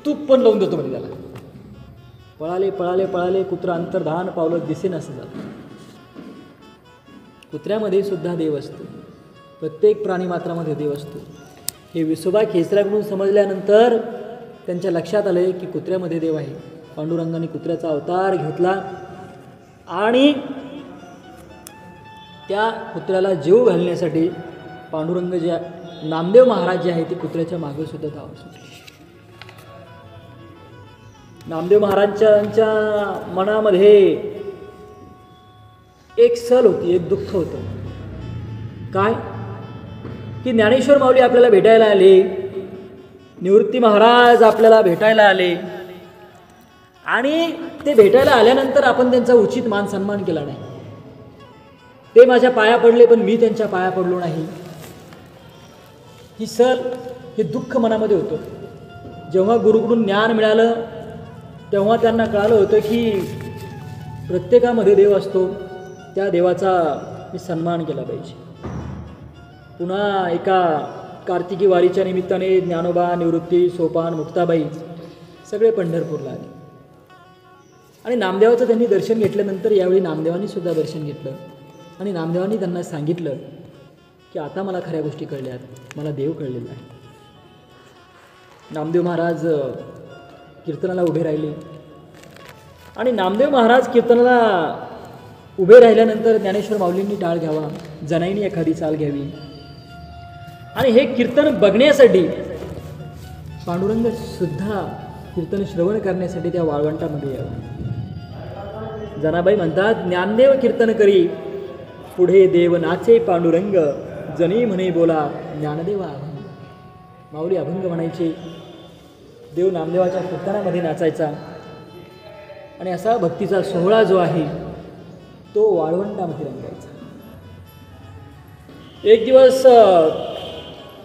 तूप पण लावून देतो म्हणे त्याला. पळाले पळाले पळाले, कुत्रा अंतर्धान पावलं, दिसेन असं झालं. कुत्र्यामध्ये सुद्धा देव असतो, प्रत्येक प्राणीमात्रामध्ये देव असतो. हे विसोबा खेचराकडून समजल्यानंतर त्यांच्या लक्षात आलं की कुत्र्यामध्ये देव आहे. पांडुरंगाने कुत्र्याचा अवतार घेतला आणि त्या कुत्र्याला जीव घालण्यासाठी पांडुरंग जे नामदेव महाराज जे आहे ते कुत्र्याच्या मागे सुद्धा धावत होते. नामदेव महाराजांच्या मनामध्ये एक सल होती, एक दुःख होतं. काय की ज्ञानेश्वर माऊली आपल्याला भेटायला आले, निवृत्ती महाराज आपल्याला भेटायला आले आणि ते भेटायला आल्यानंतर आपण त्यांचा उचित मान सन्मान केला नाही. ते माझ्या पाया पडले पण मी त्यांच्या पाया पडलो नाही. ही सल, हे दुःख मनामध्ये होतं. जेव्हा गुरुकडून ज्ञान मिळालं तेव्हा त्यांना कळालं होतं की प्रत्येकामध्ये देव असतो, त्या देवाचा मी सन्मान केला पाहिजे. पुन्हा एका कार्तिकी वारीच्या निमित्ताने ज्ञानोबा, निवृत्ती, सोपान, मुक्ताबाई सगळे पंढरपूरला आले आणि नामदेवाचं त्यांनी दर्शन घेतल्यानंतर यावेळी नामदेवांनी सुद्धा दर्शन घेतलं आणि नामदेवांनी त्यांना सांगितलं की आता मला खऱ्या गोष्टी कळल्यात, मला देव कळलेला आहे. नामदेव महाराज कीर्तनाला उभे राहिले आणि नामदेव महाराज कीर्तनाला उभे राहिल्यानंतर ज्ञानेश्वर माऊलींनी टाळ घ्यावा, जनाईनी एखादी चाल घ्यावी आणि हे कीर्तन बघण्यासाठी पांडुरंग सुद्धा कीर्तन श्रवण करण्यासाठी त्या वाळवंटामध्ये यावं. जनाबाई म्हणतात, ज्ञानदेव कीर्तन करी पुढे देव नाचे पांडुरंग, जनी म्हणे बोला ज्ञानदेवा अभंग. माऊली अभंग म्हणायचे, देव नामदेवाच्या कीर्तनामध्ये नाचायचा आणि असा भक्तीचा सोहळा जो आहे तो वाळवंटामध्ये रंगायचा. एक दिवस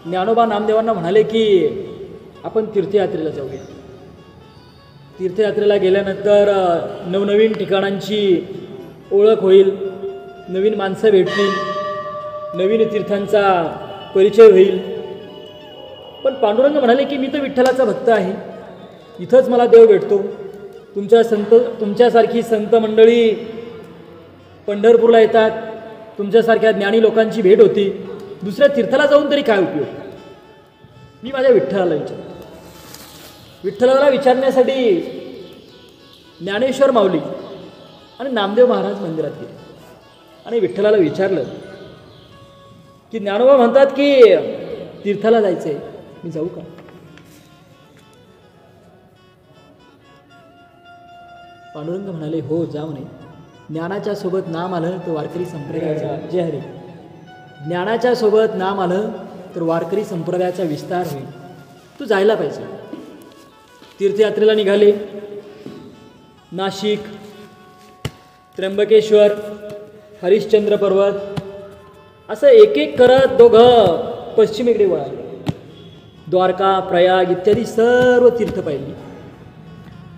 ज्ञानोबा नामदेवांना म्हणाले की आपण तीर्थयात्रेला जाऊया. तीर्थयात्रेला गेल्यानंतर नवनवीन ठिकाणांची ओळख होईल, नवीन माणसं भेटतील, नवीन तीर्थांचा परिचय होईल. पण पांडुरंग म्हणाले की मी तर विठ्ठलाचा भक्त आहे, इथंच मला देव भेटतो. तुमच्यासारखी संत मंडळी पंढरपूरला येतात, तुमच्यासारख्या ज्ञानी लोकांची भेट होती, दुसऱ्या तीर्थाला जाऊन तरी काय उपयोग. मी माझ्या विठ्ठलाला विचारतो. विठ्ठलाला विचारण्यासाठी ज्ञानेश्वर माऊली आणि नामदेव महाराज मंदिरात गेले आणि विठ्ठलाला विचारलं की ज्ञानोबा म्हणतात की तीर्थाला जायचं आहे, मी जाऊ का. पांडुरंग म्हणाले हो जा म्हणे. ज्ञानाच्या सोबत नाम आलं तर वारकरी संप्रदायाचा, जय हरी, ज्ञानाच्या सोबत नाम आलं तर वारकरी संप्रदायाचा विस्तार होईल, तू जायला पाहिजे. तीर्थयात्रेला निघाले. नाशिक, त्र्यंबकेश्वर, हरिश्चंद्र पर्वत असं एक एक करत दोघं पश्चिमेकडे वळाले. द्वारका, प्रयाग इत्यादी सर्व तीर्थ पाहिली.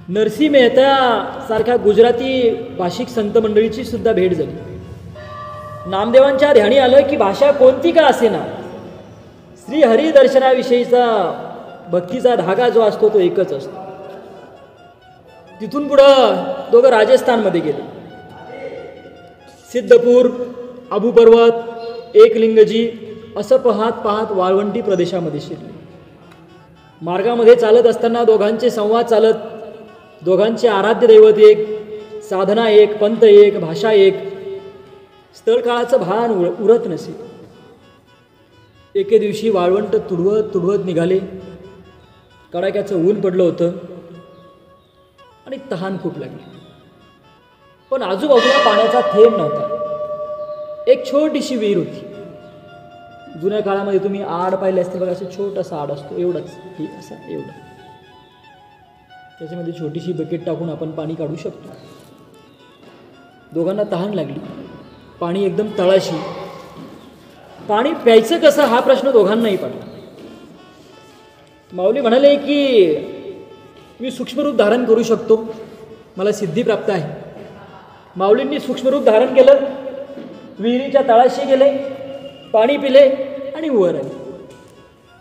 नरसी मेहता सारख्या गुजराती भाषिक संत मंडळीची सुद्धा भेट झाली. नामदेवांच्या ध्यानी आलं की भाषा कोणती का असेना, श्री हरी दर्शनाविषयीचा भक्तीचा धागा जो असतो तो एकच असतो. तिथून पुढं दोघं राजस्थानमध्ये गेले. सिद्धपूर, अबू पर्वत, एकलिंगजी असं पाहत पाहत वाळवंटी प्रदेशामध्ये शिरले. मार्गामध्ये चालत असताना दोघांचे संवाद चालत, दोघांचे आराध्य दैवत एक, साधना एक, पंथ एक, भाषा एक, स्थळकाळाचं भान उरत नसे. एके दिवशी वाळवंट तुडवत तुडवत निघाले. कडाक्याचं ऊन पडलं होतं आणि तहान खूप लागली. पण आजूबाजूला पाण्याचा थेंब नव्हता. एक छोटीशी विहीर होती. जुन्या काळामध्ये तुम्ही आड पाहिले असते बघा, असं छोटासा आड असतो, एवढंच, ही असा एवढं. त्याच्यामध्ये छोटीशी बकेट टाकून आपण पाणी काढू शकतो. दोघांना तहान लागली. पाणी एकदम तळाशी. पाणी प्यायचं कसं हा प्रश्न दोघांनाही पडला. माऊली म्हणाले की मी सूक्ष्मरूप धारण करू शकतो, मला सिद्धी प्राप्त आहे. माऊलींनी सूक्ष्मरूप धारण केलं, विहिरीच्या तळाशी गेले, पाणी पिले आणि वर आले.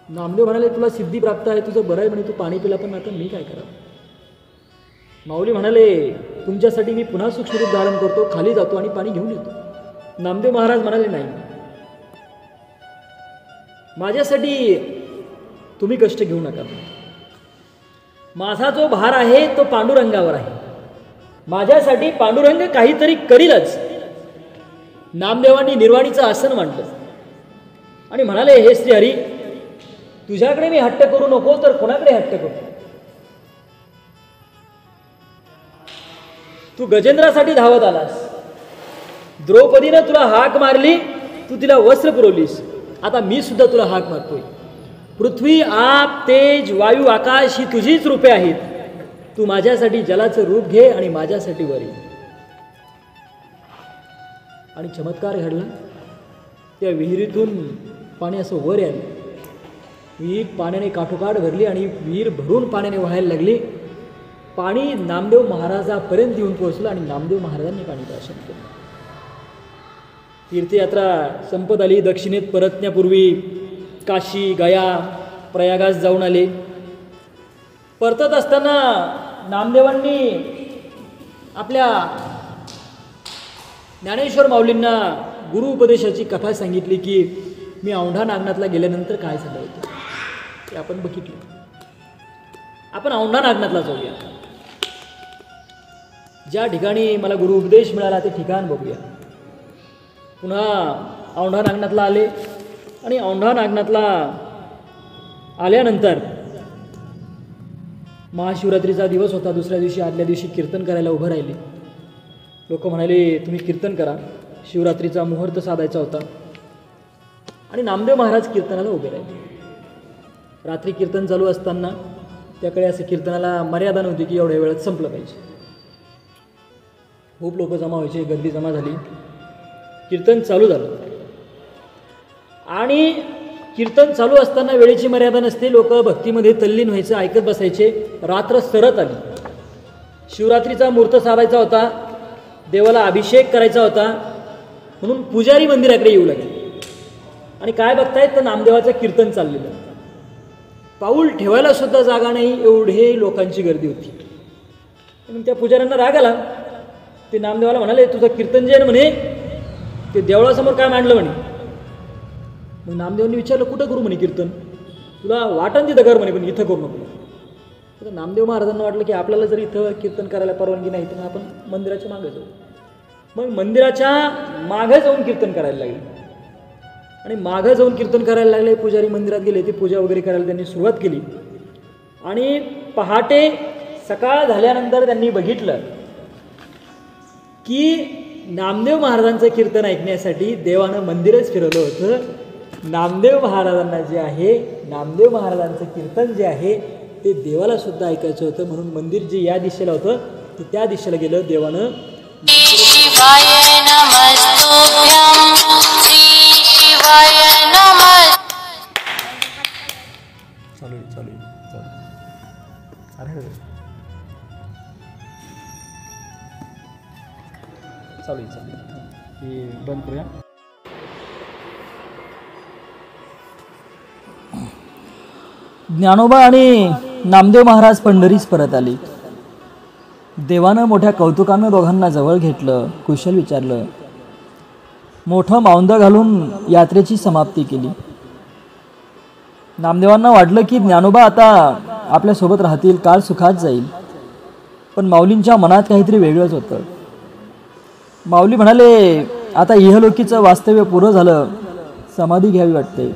नामदेव म्हणाले, तुला सिद्धी प्राप्त आहे, तुझं बरं आहे म्हणे, तू पाणी पिला, पण आता मी काय करावं. माऊली म्हणाले, तुमच्यासाठी मी पुन्हा सूक्ष्मरूप धारण करतो, खाली जातो आणि पाणी घेऊन येतो. नामदेव महाराज म्हणाले, नाही, माझ्यासाठी तुम्ही कष्ट घेऊ नका. माझा जो भार आहे तो पांडुरंगावर आहे. माझ्यासाठी पांडुरंग काहीतरी करीलच. नामदेवांनी निर्वाणीचं आसन मांडलं आणि म्हणाले, हे श्रीहरी, तुझ्याकडे मी हट्ट करू नको तर कोणाकडे हट्ट करू. तू गजेंद्रासाठी धावत आलास, द्रौपदीनं तुला हाक मारली, तू तिला वस्त्र पुरवलीस, आता मी सुद्धा तुला हाक मारतोय. पृथ्वी, आप, तेज, वायू, आकाश ही तुझीच रूपे आहेत. तू माझ्यासाठी जलाचं रूप घे आणि माझ्यासाठी वर ये. आणि चमत्कार घडला. त्या विहिरीतून पाणी असं वर आलं. विहीर पाण्याने काठोकाठ भरली आणि विहीर भरून पाण्याने वाहायला लागली. पाणी नामदेव महाराजापर्यंत येऊन पोहोचलं आणि नामदेव महाराजांनी पाणी दर्शन केलं. तीर्थयात्रा संपत आली. दक्षिणेत परतण्यापूर्वी काशी, गया, प्रयागास जाऊन आले. परतत असताना नामदेवांनी आपल्या ज्ञानेश्वर माऊलींना गुरु उपदेशाची कथा सांगितली की मी औंढा नागनाथला गेल्यानंतर काय झालं होतं ते आपण बघितलं. आपण औंढा नागनाथला जाऊया. ज्या ठिकाणी मला गुरु उपदेश मिळाला ते ठिकाण बघूया. पुन्हा औंढा नागनाथला आले आणि औंढा नागनाथला आल्यानंतर महाशिवरात्रीचा दिवस होता. दुसऱ्या दिवशी आदल्या दिवशी कीर्तन करायला उभं राहिले. लोक म्हणाले, तुम्ही कीर्तन करा, शिवरात्रीचा मुहूर्त साधायचा होता. आणि नामदेव महाराज कीर्तनाला उभे राहिले. रात्री कीर्तन चालू असताना त्याकडे असं कीर्तनाला मर्यादा नव्हती की एवढ्या वेळात संपलं पाहिजे. खूप लोक जमा व्हायचे, गर्दी जमा झाली. कीर्तन चालू झालं आणि कीर्तन चालू असताना वेळेची मर्यादा नसते. लोक भक्तीमध्ये तल्लीन व्हायचं, ऐकत बसायचे. रात्र सरत आली. शिवरात्रीचा मुहूर्त साधायचा होता, देवाला अभिषेक करायचा होता, म्हणून पुजारी मंदिराकडे येऊ लागले. आणि काय बघतायत तर नामदेवाचं कीर्तन चाललेलं. पाऊल ठेवायला सुद्धा जागा नाही, एवढे लोकांची गर्दी होती. म्हणून त्या पुजाऱ्यांना राग आला. ते नामदेवाला म्हणाले, तुझं कीर्तन जे आहे म्हणे ते देवळासमोर काय मांडलं म्हणे. मग नामदेवांनी विचारलं, कुठं करू म्हणे कीर्तन. तुला वाटण तिथं कर म्हणे, पण इथं करू नको. तर नामदेव महाराजांना वाटलं की आपल्याला जर इथं कीर्तन करायला परवानगी नाही तर आपण मंदिराच्या मागे जाऊ. मग मंदिराच्या मागे जाऊन कीर्तन करायला लागले. आणि मागं जाऊन कीर्तन करायला लागले. पुजारी मंदिरात गेले, ते पूजा वगैरे करायला त्यांनी सुरुवात केली. आणि पहाटे सकाळ झाल्यानंतर त्यांनी बघितलं की नामदेव महाराजांचं कीर्तन ऐकण्यासाठी देवानं मंदिरच फिरवलं होतं. नामदेव महाराजांना जे आहे, नामदेव महाराजांचं कीर्तन जे आहे ते देवाला सुद्धा ऐकायचं होतं. म्हणून मंदिर जे या दिशेला होतं ते त्या दिशेला गेलं. देवानं शिवाय नमस्तुभ्यं श्री शिवाय नमः. चालू बंद करूया. ज्ञानोबा आणि नामदेव महाराज पंढरीस परत आले. देवानं मोठ्या कौतुकानं दोघांना जवळ घेतलं, कुशल विचारलं. मोठं माउंद घालून यात्रेची समाप्ती केली. नामदेवांना वाटलं की ज्ञानोबा आता आपल्यासोबत राहतील, काळ सुखात जाईल. पण माऊलींच्या मनात काहीतरी वेगळंच होतं. माऊली म्हणाले, आता इहलोकीचं वास्तव्य पुरं झालं, समाधी घ्यावी वाटते.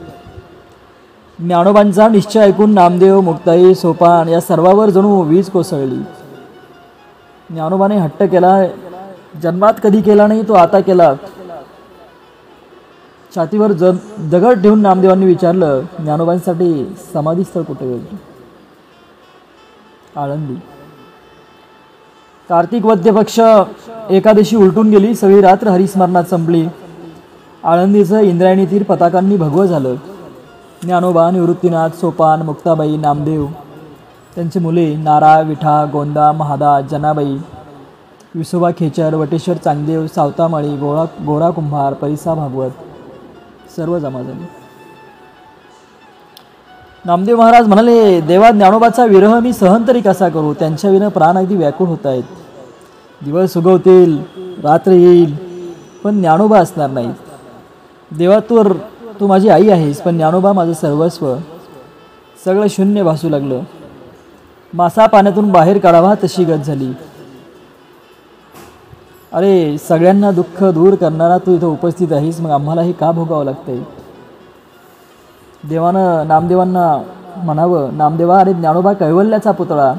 ज्ञानोबांचा निश्चय ऐकून नामदेव, मुक्ताई, सोपान या सर्वावर जणू वीज कोसळली. ज्ञानोबाने हट्ट केला, जन्मात कधी केला नाही तो आता केला. छातीवर दगड ठेवून नामदेवांनी विचारलं, ज्ञानोबांसाठी समाधीस्थळ कुठे होईल. आळंदी. कार्तिक वद्य पक्ष एकादशी उलटून गेली. सगळी रात्र हरिस्मरणात संपली. आळंदीचं इंद्रायणी तीर पताकांनी भगवं झालं. ज्ञानोबा, निवृत्तीनाथ, सोपान, मुक्ताबाई, नामदेव, त्यांची मुले नारा, विठा, गोंदा, महादा, जनाबाई विसोबा खेचर, वटेश्वर चांगदेव, सावतामाळी, गोरा कुंभार, परिसा भागवत सर्व जमा झाले. नामदेव महाराज म्हणाले, देवा ज्ञानोबाचा विरह मी सहन तरी कसा करू. त्यांच्या विना प्राण अगदी व्याकुळ होत आहेत. दिवस उगवतील, रात्र येईल, पण ज्ञानोबा असणार नाही. देवा तू माझी आई आहेस, पण ज्ञानोबा माझं सर्वस्व. सगळं शून्य भासू लागलं. मासा पाण्यातून बाहेर काढावा तशी गत झाली. अरे, सगळ्यांना दुःख दूर करणारा तू इथं उपस्थित आहेस, मग आम्हाला हे का भोगावं लागतंय. देवानं नामदेवांना म्हणावं, नामदेवा, अरे ज्ञानोबा कैवल्याचा पुतळा,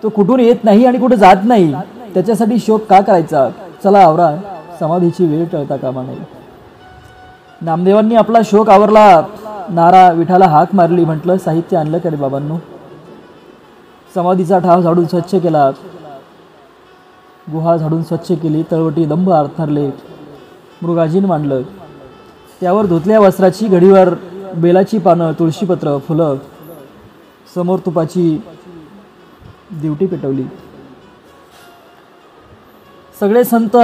तो कुठून येत नाही आणि कुठं जात नाही, त्याच्यासाठी शोक का करायचा. चला आवरा, समाधीची वेळ टळता कामा नये. नामदेवांनी आपला शोक आवरला. नारा विठाला हाक मारली. म्हटलं, साहित्य आणलं का रे बाबांनो. समाधीचा ठाव झाडून स्वच्छ केला. गुहा झाडून स्वच्छ केली. तळवटी दंभ आथरले. मृगाजीन मांडलं. त्यावर धुतल्या वस्त्राची घडीवर बेलाची पानं, तुळशीपत्र, फुलं, समोर तुपाची दिवटी पेटवली. सगळे संत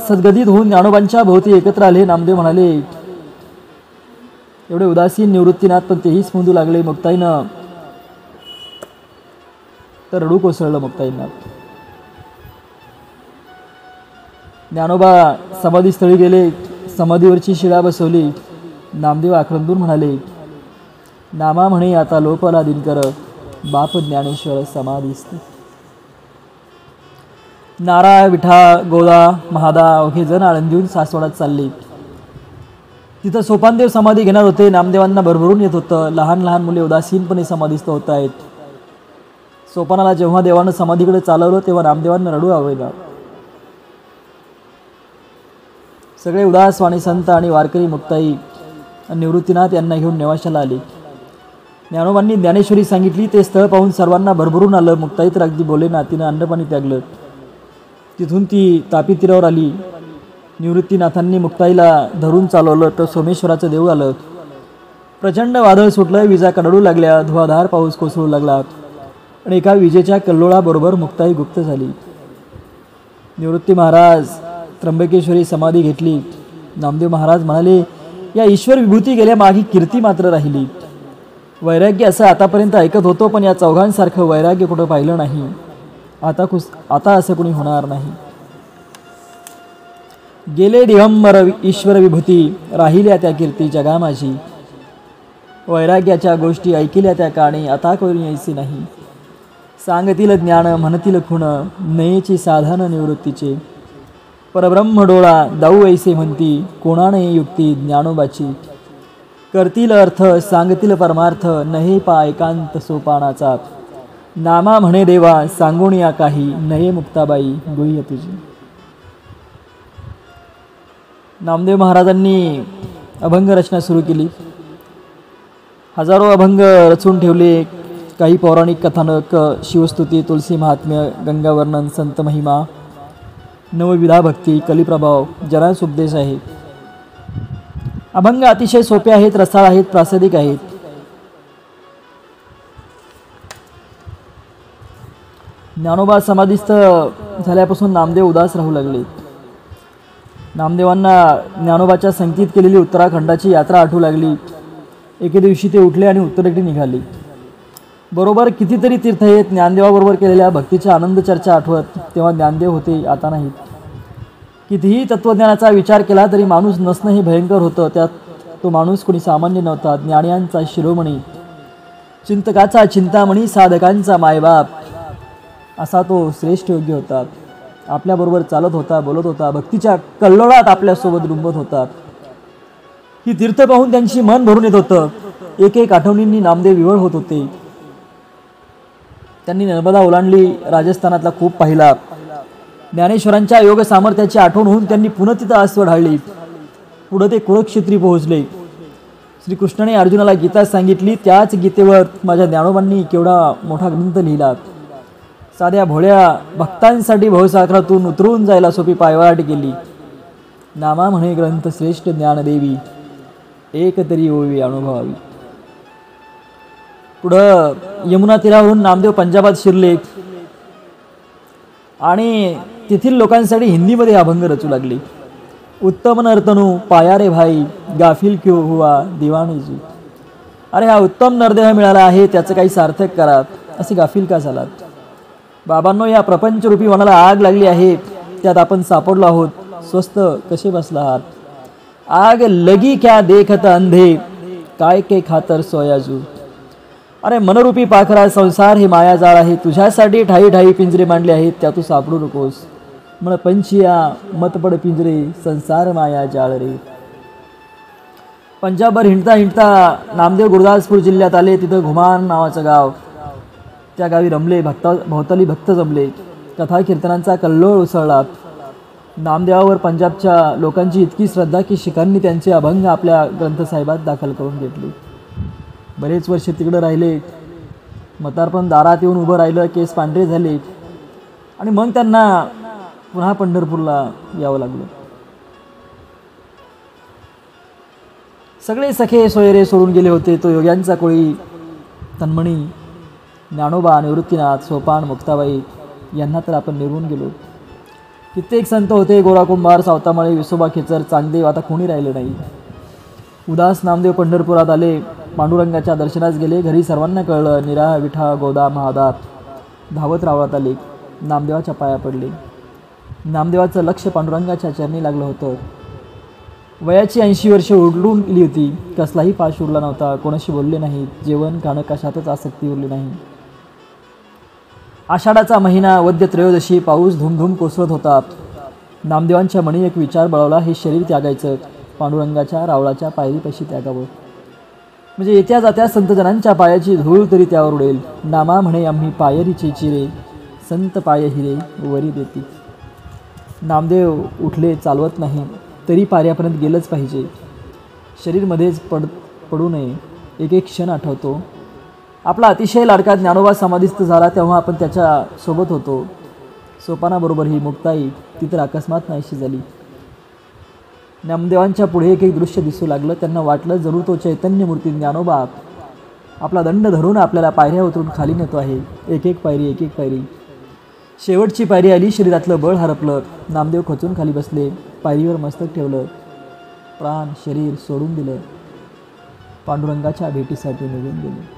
सद्गदित होऊन ज्ञानोबांच्या भोवती एकत्र आले. नामदेव म्हणाले, एवढे उदासीन निवृत्तीनाथ, पण तेही स्फुंदू लागले. मुक्ताईनं तर रडू कोसळलं. मुक्ताईंना ज्ञानोबा समाधीस्थळी गेले. समाधीवरची शिळा बसवली. नामदेव आक्रंदून म्हणाले, नामा म्हणे आता लोपला दिनकर, बाप ज्ञानेश्वर समाधीस्थ. नारा, विठा, गोदा, महादा अवघे जण आळंदीहून सासवडात चालले. तिथं सोपानदेव समाधी घेणार होते. नामदेवांना भरभरून येत होतं. लहान लहान मुले उदासीनपणे समाधीस्थ होत आहेत. सोपानाला जेव्हा देवानं समाधीकडे चालवलं तेव्हा नामदेवांना रडू आवेना. सगळे उदासवाणी संत आणि वारकरी मुक्ताई आणि निवृत्तीनाथ यांना घेऊन नेवाशाला आले. ज्ञानोबांनी ज्ञानेश्वरी सांगितली. ते स्थळ पाहून सर्वांना भरभरून आलं. मुक्ताई तर अगदी बोलेना. तिनं अन्नपाणी त्यागलं. तिथून ती तापी तीरावर आली. निवृत्तीनाथांनी मुक्ताईला धरून चालवलं तर सोमेश्वराचं देऊळ आलं. प्रचंड वादळ सुटलं. विजा कडळू लागल्या. धुवाधार पाऊस कोसळू लागला आणि एका विजेच्या कल्लोळाबरोबर मुक्ताई गुप्त झाली. निवृत्ती महाराज त्र्यंबकेश्वरी समाधी घेतली. नामदेव महाराज म्हणाले, या ईश्वर विभूती गेल्या, मागे कीर्ती मात्र राहिली. वैराग्य असं आतापर्यंत ऐकत होतो, पण या चौघांसारखं वैराग्य कुठं पाहिलं नाही. आता असं कोणी होणार नाही. गेले दिगंबर ईश्वर विभूती, राहिल्या त्या कीर्ती जगा माझी. वैराग्याच्या गोष्टी ऐकिल्या त्या काणी, आता कोणी ऐसी नाही. सांगतील ज्ञान म्हणतील खुण, नयेची साधन निवृत्तीचे. परब्रह्म डोळा दाऊ ऐसे म्हणती, कोणाने युक्ती ज्ञानोबाची. करतील अर्थ सांगतील परमार्थ, नहे पा एकांत सोपानाचा. नामा म्हणे देवा सांगून या काही, नये मुक्ताबाई गुह्य तुझी. नामदेव महाराजांनी अभंग रचना सुरू केली. हजारो अभंग रचून ठेवले. काही पौराणिक कथानक, शिवस्तुती, तुलसी महात्म्य, गंगावर्णन, संत महिमा, नवविधा भक्ती, कलिप्रभाव, जरास उपदेश आहे. अभंग अतिशय सोपे आहेत, रसाळ आहेत, प्रासादिक आहेत. ज्ञानोबा समाधीस्थ झाल्यापासून नामदेव उदास राहू लागले. नामदेवांना ज्ञानोबाच्या संगतीत केलेली उत्तराखंडाची यात्रा आठवू लागली. एके दिवशी ते उठले आणि उत्तरेकडे निघाले. बरोबर कितीतरी तीर्थ आहेत. ज्ञानदेवाबरोबर केलेल्या भक्तीच्या आनंद चर्चा आठवत. तेव्हा ज्ञानदेव होते, आता नाहीत. कितीही तत्वज्ञानाचा विचार केला तरी माणूस नसणं हे भयंकर होतं. त्यात तो माणूस कोणी सामान्य नव्हता. ज्ञानियांचा शिरोमणी, चिंतकाचा चिंतामणी, साधकांचा मायबाप असा तो श्रेष्ठ योग्य होता. आपल्याबरोबर चालत होता, बोलत होता, भक्तीच्या कल्लोळात आपल्यासोबत रुंबत होता. ही तीर्थ पाहून त्यांची मन भरून येत होतं. एक एक आठवणींनी नामदेव विवळ होत होते. त्यांनी नर्मदा ओलांडली. राजस्थानातला कूप पाहिला. ज्ञानेश्वरांच्या योग सामर्थ्याची आठवण होऊन त्यांनी पुन्हा तिथं आसव ढाळली. पुढे ते कुरुक्षेत्री पोहोचले. श्रीकृष्णाने अर्जुनाला गीता सांगितली. त्याच गीतेवर माझ्या ज्ञानोबांनी केवढा मोठा ग्रंथ लिहिला. साध्या भोळ्या भक्तांसाठी भवसागरातून उतरून जायला सोपी पायवाट केली. नामा म्हणे ग्रंथ श्रेष्ठ ज्ञानदेवी, एक तरी ओवी अनुभवावी. पुढं यमुना तीरावरून नामदेव पंजाबात शिरले आणि तेथील लोकांसाठी हिंदीमध्ये अभंग रचू लागले. उत्तम नर्तनू पाया रे भाई, गाफिल क्यों हुआ दिवाणी जी. अरे हा उत्तम नरदेह मिळाला आहे, त्याचं काही सार्थक करा, असे गाफील का झालात. बाबांनो, या प्रपंचरूपी मनाला आग लागली आहे, त्यात आपण सापडलो आहोत. स्वस्त कसे बसला आहात. आग लगी क्या देखत अंधे, काय के खातर सोयाजू. अरे मनरूपी पाखरा, संसार हे मायाजाळ आहे. तुझ्यासाठी ठाई ठाई पिंजरे मांडले आहेत, त्यातू सापडू नकोस. मन पंचिया मतपड पिंजरे, संसार माया जाळ रे. पंजाबभर हिंडता हिंडता नामदेव गुरुदासपूर जिल्ह्यात आले. तिथं घुमान नावाचं गाव. त्या गावी रमले. भोवताली भक्त जमले. कथा कीर्तनांचा कल्लोळ उसळला. नामदेवावर पंजाबच्या लोकांची इतकी श्रद्धा की शिखांनी त्यांचे अभंग आपल्या ग्रंथसाहेबात दाखल करून घेतले. बरेच वर्ष तिकडं राहिले. म्हातारपण दारात येऊन उभं राहिलं. केस पांढरे झाले आणि मग त्यांना पुन्हा पंढरपूरला यावं लागलं. सगळे सखे सोयरे सोडून गेले होते. तो योग्यांचा कोळी, तन्मणी, ज्ञानोबा, निवृत्तीनाथ, सोपान, मुक्ताबाई यांना तर आपण निवडून गेलो. कित्येक संत होते. गोरा कुंभार, सावतामाळी, विसोबा खेचर, चांगदेव, आता कोणी राहिलं नाही. उदास नामदेव पंढरपुरात आले. पांडुरंगाच्या दर्शनास गेले. घरी सर्वांना कळलं. निरा, विठा, गोदा, महादात धावत रावळात आले. नामदेवाच्या पाया पडले. नामदेवाचं लक्ष पांडुरंगाच्या चरणी लागलं होतं. वयाची 80 वर्ष उडलून गेली होती. कसलाही पाश उरला नव्हता. कोणाशी बोलले नाही. जेवण खाणं कशातच आसक्ती उरली नाही. आषाढाचा महिना, वद्य त्रयोदशी, पाऊस धुमधुम कोसळत होता. नामदेवांच्या मनी एक विचार बळवला. हे शरीर त्यागायचं, पांडुरंगाच्या रावळाच्या पायरीपाशी त्यागावं. म्हणजे येत्या जात्या संतजनांच्या पायाची धूळ तरी त्यावर उडेल. नामा म्हणे आम्ही पायरीचे चिरे, संत पाय हिरे वरी देती. नामदेव उठले. चालवत नाही तरी पाऱ्यापर्यंत गेलंच पाहिजे. शरीरमध्येच पडू नये. एक एक क्षण आठवतो. आपला अतिशय लाडका ज्ञानोबा समाधीस्थ झाला तेव्हा आपण त्याच्या सोबत होतो. सोपानाबरोबर ही मुक्ताई ती तर अकस्मात नाहीशी झाली. नामदेवांच्या पुढे एक एक दृश्य दिसू लागलं. त्यांना वाटलं जणू तो चैतन्यमूर्ती ज्ञानोबा आपला दंड धरून आपल्याला पायऱ्या उतरून खाली नेतो आहे. एक एक पायरी, एक एक पायरी. शेवटची पायरी आली. शरीरातलं बळ हरपलं. नामदेव खचून खाली बसले. पायरीवर मस्तक ठेवलं. प्राण शरीर सोडून दिलं. पांडुरंगाच्या भेटीसाठी निघून गेले.